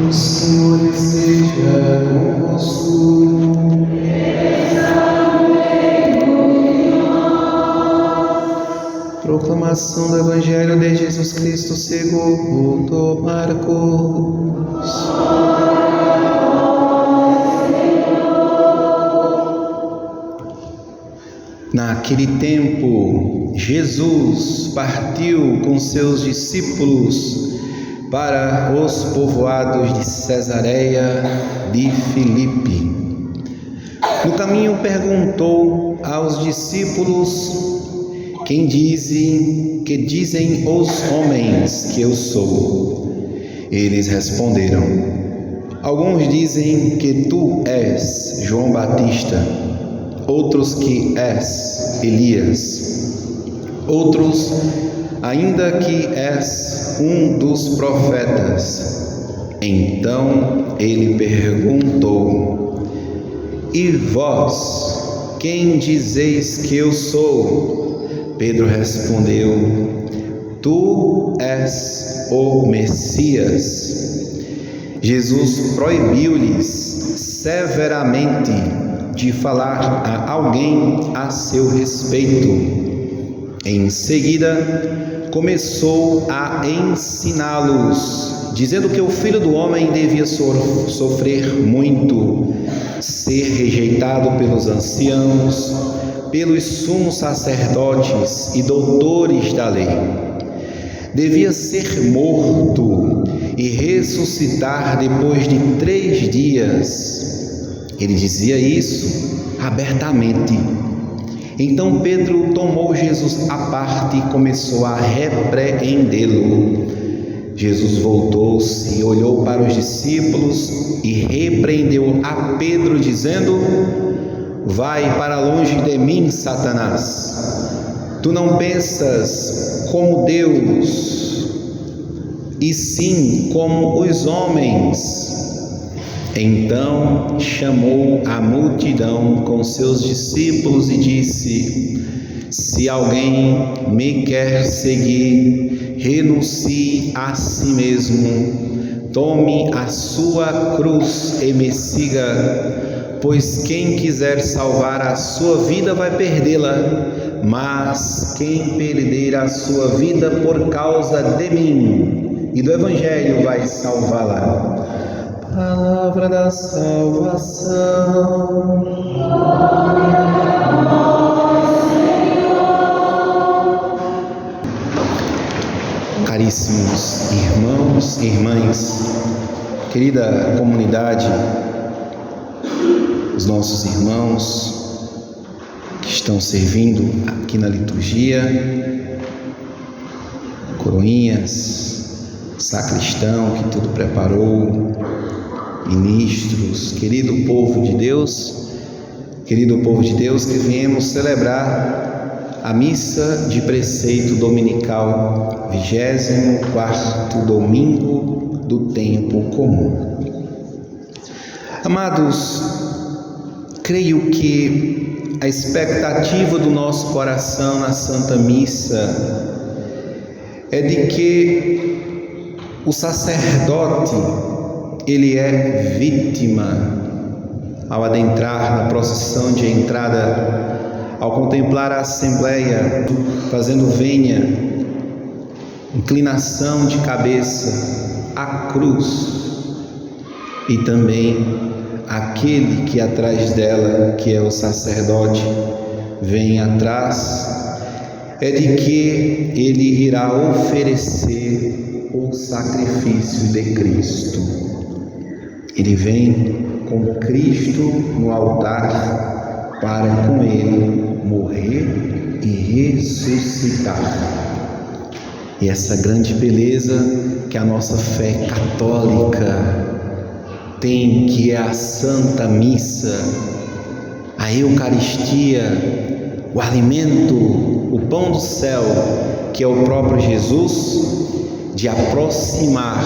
O Senhor esteja convosco. Proclamação do Evangelho de Jesus Cristo segundo Marcos. Naquele tempo, Jesus partiu com seus discípulos para os povoados de Cesareia de Filipe. No caminho perguntou aos discípulos: que dizem os homens que eu sou? Eles responderam: alguns dizem que tu és João Batista, outros que és Elias, outros ainda que és um dos profetas. Então ele perguntou: e vós, quem dizeis que eu sou? Pedro respondeu: tu és o Messias. Jesus proibiu-lhes severamente de falar a alguém a seu respeito. Em seguida, começou a ensiná-los, dizendo que o Filho do Homem devia sofrer muito, ser rejeitado pelos anciãos, pelos sumos sacerdotes e doutores da lei. Devia ser morto e ressuscitar depois de 3 dias. Ele dizia isso abertamente. Então Pedro tomou Jesus à parte e começou a repreendê-lo. Jesus voltou-se e olhou para os discípulos e repreendeu a Pedro, dizendo: vai para longe de mim, Satanás. Tu não pensas como Deus, e sim como os homens. Então chamou a multidão com seus discípulos e disse: se alguém me quer seguir, renuncie a si mesmo, tome a sua cruz e me siga. Pois quem quiser salvar a sua vida vai perdê-la, mas quem perder a sua vida por causa de mim e do Evangelho vai salvá-la. Palavra da salvação. Glória a vós, Senhor. Caríssimos irmãos e irmãs, querida comunidade, os nossos irmãos que estão servindo aqui na liturgia, coroinhas, sacristão que tudo preparou, ministros, querido povo de Deus que viemos celebrar a missa de preceito dominical, 24º domingo do tempo comum. Amados, creio que a expectativa do nosso coração na Santa Missa é de que o sacerdote, ele é vítima ao adentrar na procissão de entrada, ao contemplar a Assembleia, fazendo vênia, inclinação de cabeça, a cruz, e também aquele que atrás dela, que é o sacerdote, vem atrás, é de que ele irá oferecer o sacrifício de Cristo. Ele vem com Cristo no altar para com ele morrer e ressuscitar. E essa grande beleza que a nossa fé católica tem, que é a Santa Missa, a Eucaristia, o alimento, o pão do céu, que é o próprio Jesus, de aproximar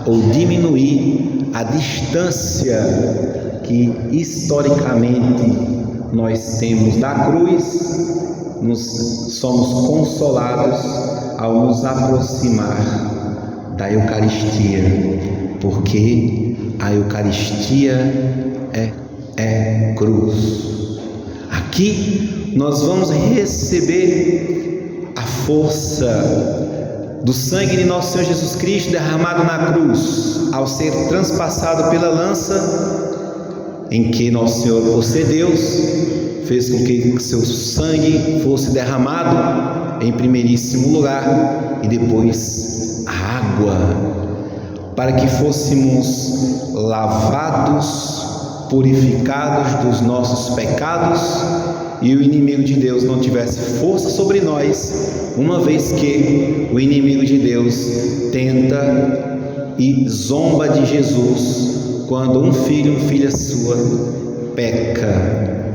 ou diminuir a distância que historicamente nós temos da cruz. Somos consolados ao nos aproximar da Eucaristia, porque a Eucaristia é cruz. Aqui nós vamos receber a força do sangue de nosso Senhor Jesus Cristo derramado na cruz, ao ser transpassado pela lança, em que nosso Senhor, por ser Deus, fez com que seu sangue fosse derramado em primeiríssimo lugar e depois a água, para que fôssemos lavados, purificados dos nossos pecados e o inimigo de Deus não tivesse força sobre nós, uma vez que o inimigo de Deus tenta e zomba de Jesus quando um filho, filha sua peca.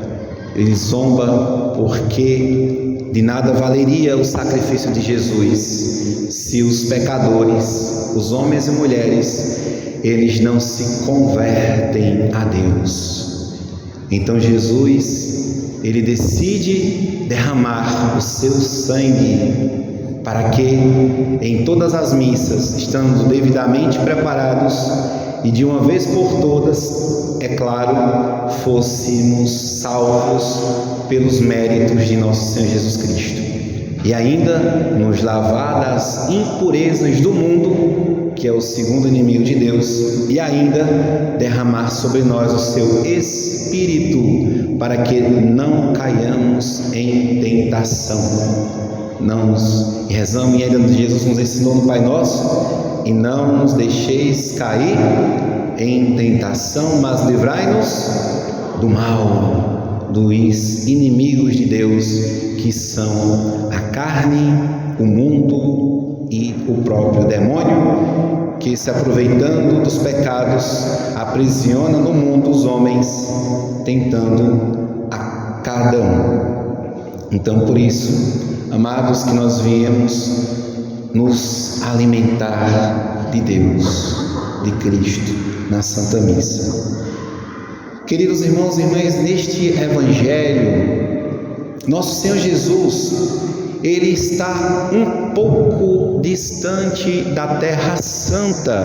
Ele zomba porque de nada valeria o sacrifício de Jesus se os pecadores, os homens e mulheres, eles não se convertem a Deus. Então Jesus, ele decide derramar o seu sangue para que em todas as missas, estando devidamente preparados e de uma vez por todas, é claro, fôssemos salvos pelos méritos de nosso Senhor Jesus Cristo, e ainda nos lavar das impurezas do mundo, que é o segundo inimigo de Deus, e ainda derramar sobre nós o seu Espírito, para que não caiamos em tentação. E rezamos, e ainda Jesus nos ensinou no Pai Nosso: e não nos deixeis cair em tentação, mas livrai-nos do mal, dos inimigos de Deus, que são a carne, o mundo e o próprio demônio, que, se aproveitando dos pecados, aprisiona no mundo os homens, tentando a cada um. Então, por isso, amados, que nós viemos nos alimentar de Deus, de Cristo, na Santa Missa. Queridos irmãos e irmãs, neste Evangelho, nosso Senhor Jesus, ele está um pouco distante da Terra Santa.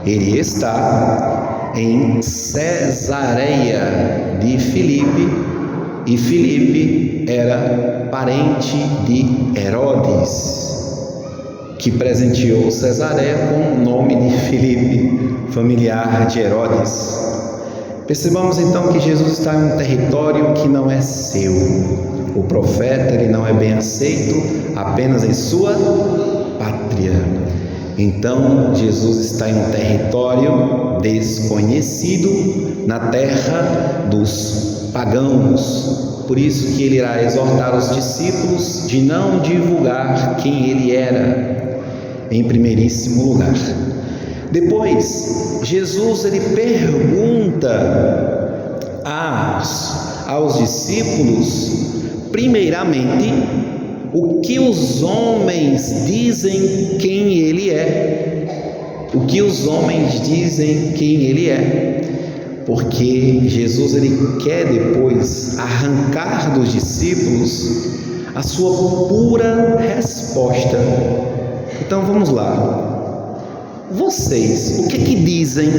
Ele está em Cesareia de Filipe, e Filipe era parente de Herodes, que presenteou Cesareia com o nome de Filipe, familiar de Herodes. Percebamos então que Jesus está em um território que não é seu. O profeta, ele não é bem aceito apenas em sua pátria. Então Jesus está em um território desconhecido, na terra dos pagãos. Por isso que ele irá exortar os discípulos de não divulgar quem ele era, em primeiríssimo lugar. Depois, Jesus, ele pergunta aos discípulos, primeiramente, o que os homens dizem quem ele é. O que os homens dizem quem ele é. Porque Jesus, ele quer depois arrancar dos discípulos a sua pura resposta. Então vamos lá. Vocês, o que dizem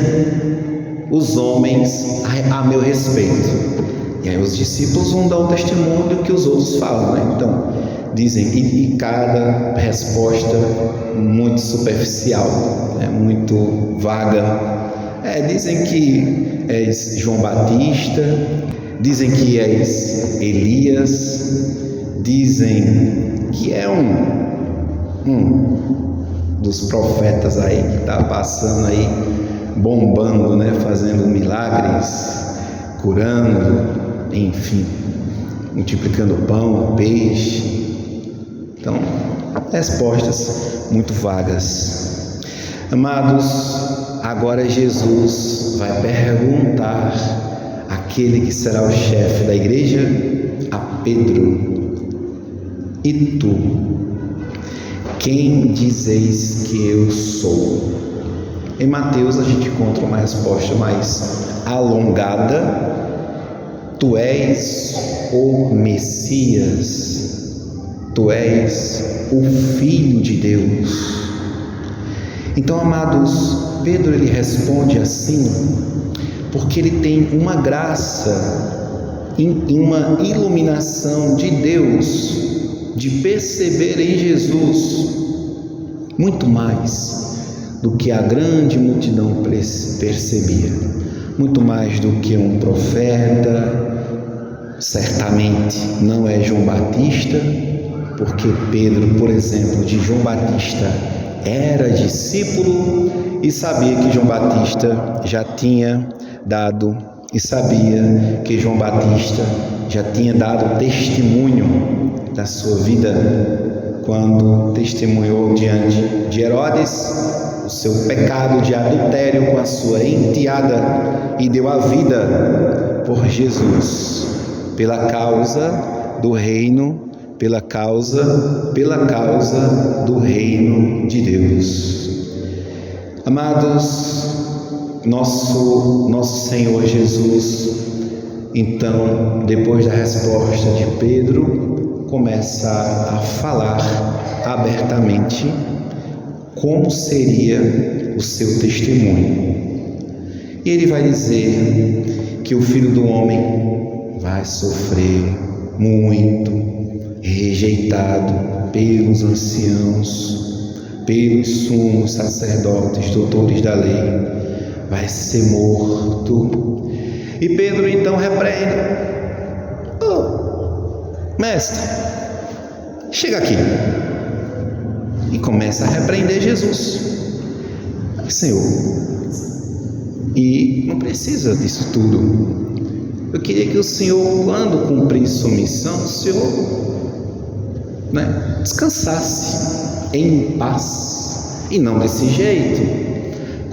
os homens a meu respeito? E aí os discípulos vão dar o testemunho do que os outros falam, né? Então, dizem, e cada resposta muito superficial, muito vaga. Dizem que és João Batista, dizem que és Elias, dizem que é um dos profetas aí que está passando aí, bombando, fazendo milagres, curando, enfim, multiplicando pão, peixe. Então, respostas muito vagas. Amados, agora Jesus vai perguntar àquele que será o chefe da igreja, a Pedro: e tu, quem dizeis que eu sou? Em Mateus a gente encontra uma resposta mais alongada: tu és o Messias, tu és o Filho de Deus. Então, amados, Pedro ele responde assim, porque ele tem uma graça, uma iluminação de Deus, de perceber em Jesus muito mais do que a grande multidão percebia, muito mais do que um profeta. Certamente não é João Batista, porque Pedro, por exemplo, de João Batista era discípulo e sabia que João Batista já tinha dado, e sabia que João Batista já tinha dado testemunho da sua vida quando testemunhou diante de Herodes o seu pecado de adultério com a sua enteada e deu a vida por Jesus, pela causa do reino, pela causa do reino de Deus. Amados, nosso Senhor Jesus, então, depois da resposta de Pedro, começa a falar abertamente como seria o seu testemunho. E ele vai dizer que o Filho do Homem vai sofrer muito, rejeitado pelos anciãos, pelos sumos sacerdotes, doutores da lei, vai ser morto. E Pedro então repreende: mestre, chega aqui. E começa a repreender Jesus. Senhor, e não precisa disso tudo. Eu queria que o Senhor, quando cumprisse sua missão, o Senhor descansasse em paz, e não desse jeito,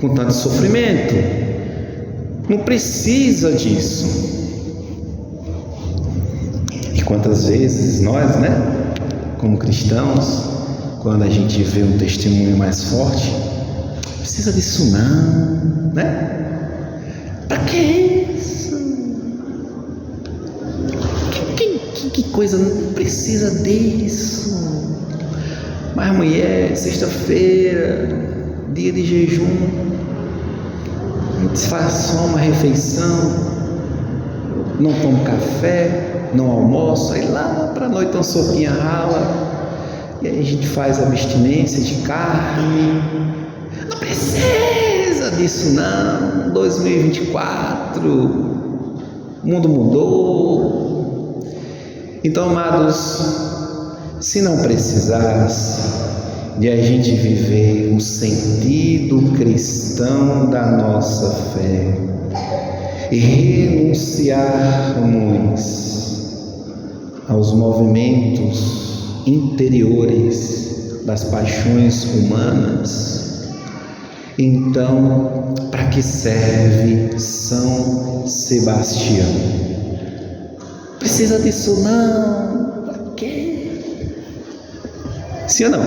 com tanto sofrimento. Não precisa disso. E quantas vezes nós, como cristãos, quando a gente vê um testemunho mais forte, não precisa disso não, Para que isso? Que coisa, não precisa disso. Mas mulher, sexta-feira, dia de jejum, a gente faz só uma refeição, não toma café, não almoça, aí lá para a noite uma sopinha rala, e aí a gente faz abstinência de carne. Não precisa disso não. 2024, o mundo mudou. Então, amados, se não precisasse de a gente viver o sentido cristão da nossa fé e renunciarmos aos movimentos interiores das paixões humanas, então, para que serve São Sebastião? Precisa disso não? Para quê? Sim ou não?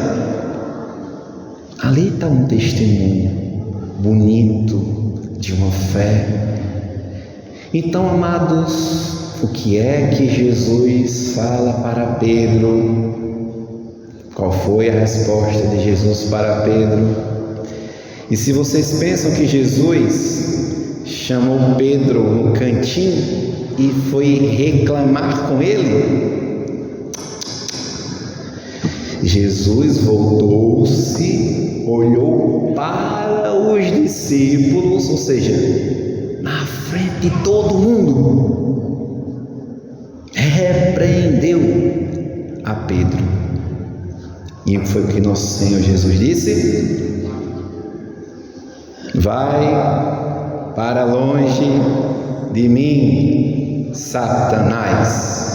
Ali está um testemunho bonito de uma fé. Então, amados, o que é que Jesus fala para Pedro? Qual foi a resposta de Jesus para Pedro? E se vocês pensam que Jesus chamou Pedro no cantinho e foi reclamar com ele, Jesus voltou-se, olhou para os discípulos, ou seja, na frente de todo mundo, repreendeu a Pedro. E foi o que nosso Senhor Jesus disse: vai para longe de mim, Satanás.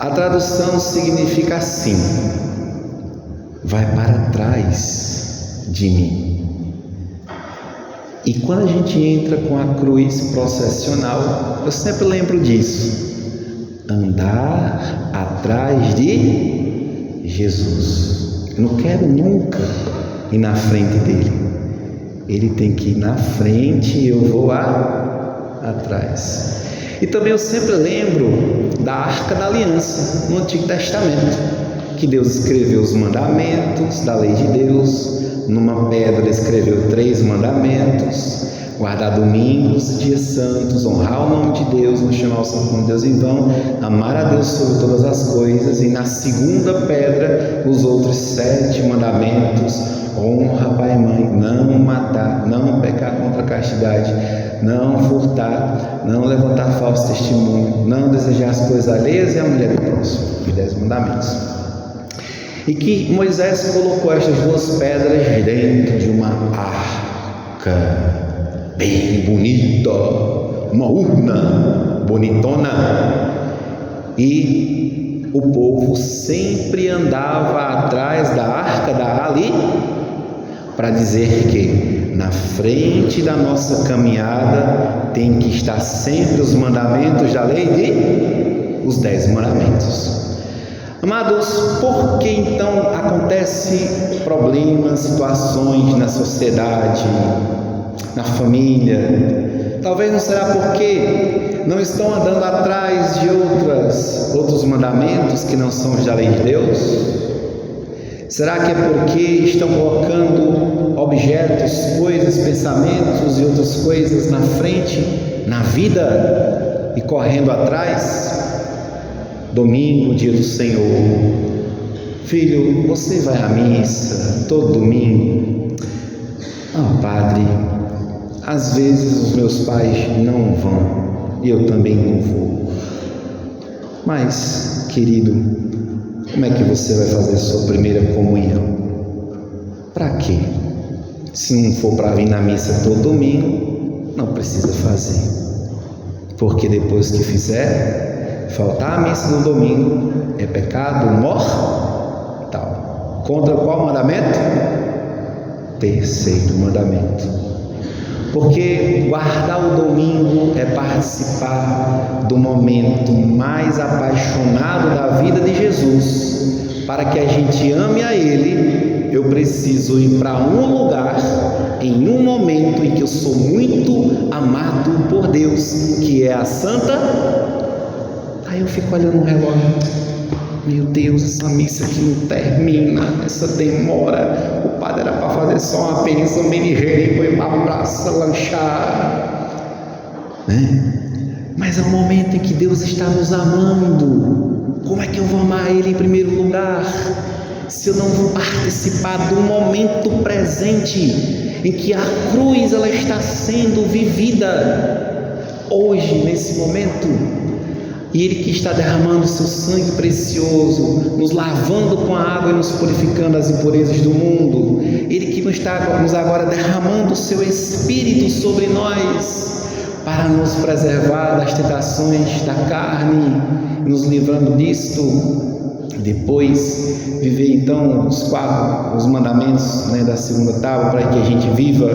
A tradução significa assim: vai para trás de mim. E quando a gente entra com a cruz processional, eu sempre lembro disso: andar atrás de Jesus. Eu não quero nunca ir na frente dele. Ele tem que ir na frente e eu vou atrás. E também eu sempre lembro da Arca da Aliança no Antigo Testamento, que Deus escreveu os mandamentos da lei de Deus numa pedra escreveu 3 mandamentos: guardar domingos, dias santos, honrar o nome de Deus, não chamar o santo nome de Deus em vão, amar a Deus sobre todas as coisas. E na segunda pedra, os outros 7 mandamentos: honra pai e mãe, não matar, não pecar contra a castidade, não furtar, não levantar falso testemunho, não desejar as coisas alheias e a mulher do próximo. E 10 mandamentos. E que Moisés colocou estas 2 pedras dentro de uma arca bem bonita, uma urna bonitona, e o povo sempre andava atrás da arca ali, para dizer que na frente da nossa caminhada tem que estar sempre os mandamentos da lei, os 10 mandamentos. Amados, por que então acontecem problemas, situações na sociedade, na família? Talvez não será porque não estão andando atrás de outros mandamentos que não são os da lei de Deus? Será que é porque estão colocando objetos, coisas, pensamentos e outras coisas na frente, na vida, e correndo atrás? Domingo, dia do Senhor. Filho, você vai à missa todo domingo? Padre, às vezes os meus pais não vão e eu também não vou. Mas, querido, como é que você vai fazer sua primeira comunhão? Para quê? Se não for para vir na missa todo domingo, não precisa fazer. Porque depois que fizer, faltar a missa no domingo é pecado mortal. Contra qual mandamento? 3º mandamento. Porque guardar o domingo é participar do momento mais apaixonado da vida de Jesus. Para que a gente ame a Ele, eu preciso ir para um lugar, em um momento em que eu sou muito amado por Deus, que é a Santa. Aí eu fico olhando o relógio: meu Deus, essa missa aqui não termina, essa demora, o padre era para fazer só uma bênção bem ligeira e foi para a praça lanchar, né? Mas é o momento em que Deus está nos amando. Como é que eu vou amar Ele em primeiro lugar, se eu não vou participar do momento presente, em que a cruz ela está sendo vivida hoje, nesse momento? E Ele que está derramando seu sangue precioso, nos lavando com a água e nos purificando as impurezas do mundo. Ele que está nos agora derramando o seu Espírito sobre nós, para nos preservar das tentações da carne, nos livrando disto. Depois viver então os mandamentos, da segunda tábua, para que a gente viva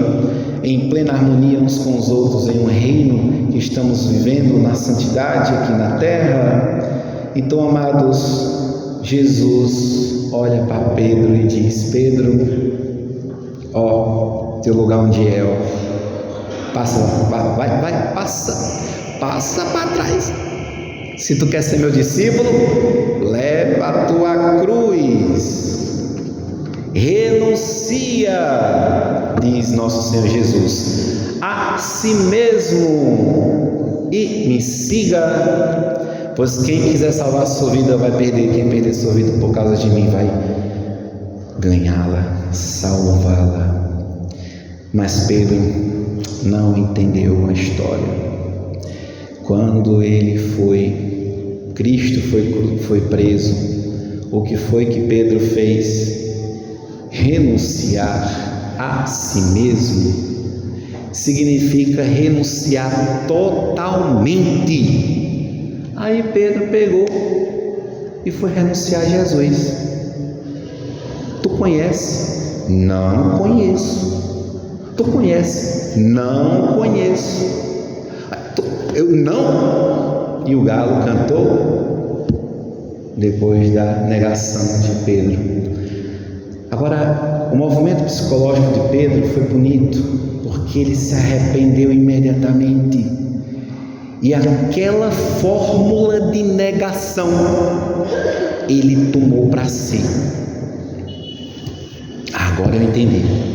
em plena harmonia uns com os outros, em um reino que estamos vivendo na santidade aqui na terra. Então, amados, Jesus olha para Pedro e diz: Pedro, teu lugar onde é, passa, vai, passa para trás. Se tu quer ser meu discípulo, leva a tua cruz, renuncia, diz nosso Senhor Jesus, a si mesmo e me siga, pois quem quiser salvar a sua vida vai perder, quem perder sua vida por causa de mim vai ganhá-la, salvá-la. Mas Pedro não entendeu a história. Quando Cristo foi preso, o que foi que Pedro fez? Renunciar a si mesmo significa renunciar totalmente. Aí Pedro pegou e foi renunciar a Jesus. Tu conhece? Não conheço. Tu conhece? Não conheço. Eu não. E o galo cantou depois da negação de Pedro. Agora, o movimento psicológico de Pedro foi bonito, porque ele se arrependeu imediatamente. E aquela fórmula de negação ele tomou para si. Agora eu entendi.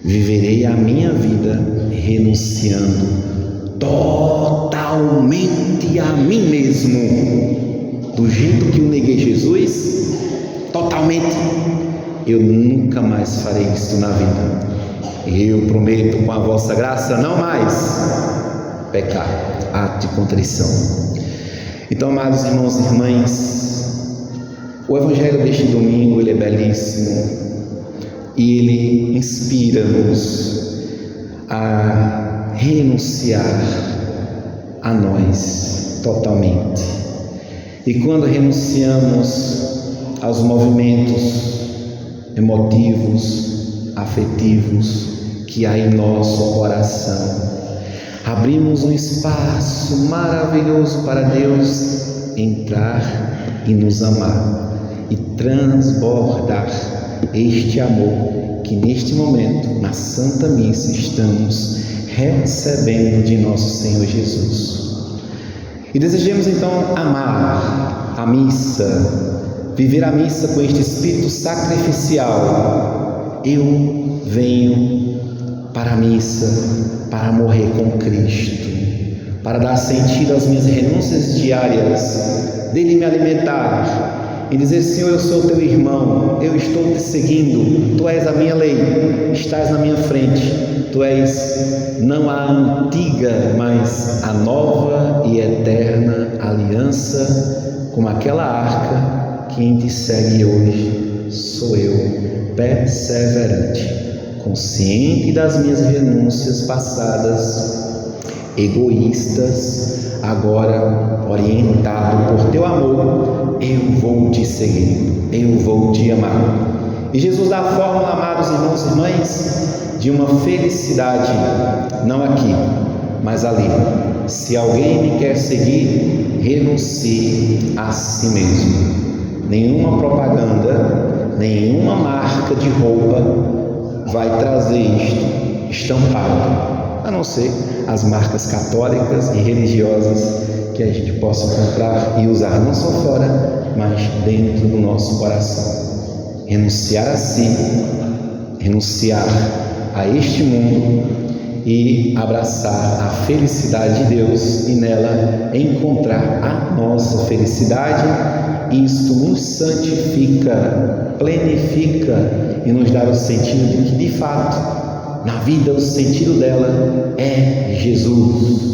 viverei a minha vida renunciando totalmente a mim mesmo. Do jeito que eu neguei Jesus, totalmente, eu nunca mais farei isso na vida. Eu prometo, com a vossa graça, não mais pecar. Ato de contrição. Então, amados irmãos e irmãs, o Evangelho deste domingo, ele é belíssimo e ele inspira-nos a renunciar a nós totalmente. E quando renunciamos aos movimentos emotivos, afetivos que há em nosso coração, abrimos um espaço maravilhoso para Deus entrar e nos amar e transbordar este amor que neste momento, na Santa Missa, estamos recebendo de nosso Senhor Jesus. E desejamos então amar a missa, viver a missa com este espírito sacrificial. Eu venho para a missa, para morrer com Cristo, para dar sentido às minhas renúncias diárias, dele me alimentar e dizer: Senhor, eu sou teu irmão, eu estou te seguindo, tu és a minha lei, estás na minha frente, tu és não a antiga, mas a nova e eterna aliança, como aquela arca. Quem te segue hoje sou eu, perseverante, consciente das minhas renúncias passadas, egoístas, agora orientado por teu amor, eu vou te seguir, eu vou te amar. E Jesus dá a fórmula, amados irmãos e irmãs, de uma felicidade, não aqui, mas ali. Se alguém me quer seguir, renuncie a si mesmo. Nenhuma propaganda, nenhuma marca de roupa vai trazer isto estampado, a não ser as marcas católicas e religiosas que a gente possa comprar e usar não só fora, mas dentro do nosso coração. Renunciar a si, renunciar a este mundo e abraçar a felicidade de Deus e nela encontrar a nossa felicidade. Isto nos santifica, plenifica e nos dá o sentido de que, de fato, na vida o sentido dela é Jesus.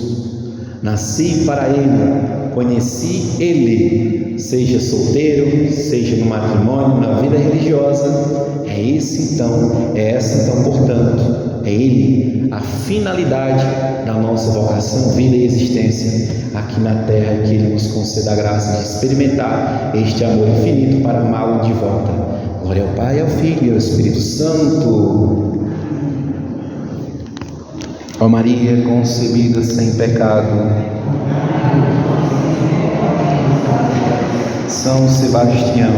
Nasci para Ele, conheci Ele, seja solteiro, seja no matrimônio, na vida religiosa. É essa então, portanto, é Ele a finalidade da nossa vocação, vida e existência aqui na terra, que Ele nos conceda a graça de experimentar este amor infinito para amá-lo de volta. Glória ao Pai, ao Filho e ao Espírito Santo. Ó Maria concebida sem pecado, São Sebastião,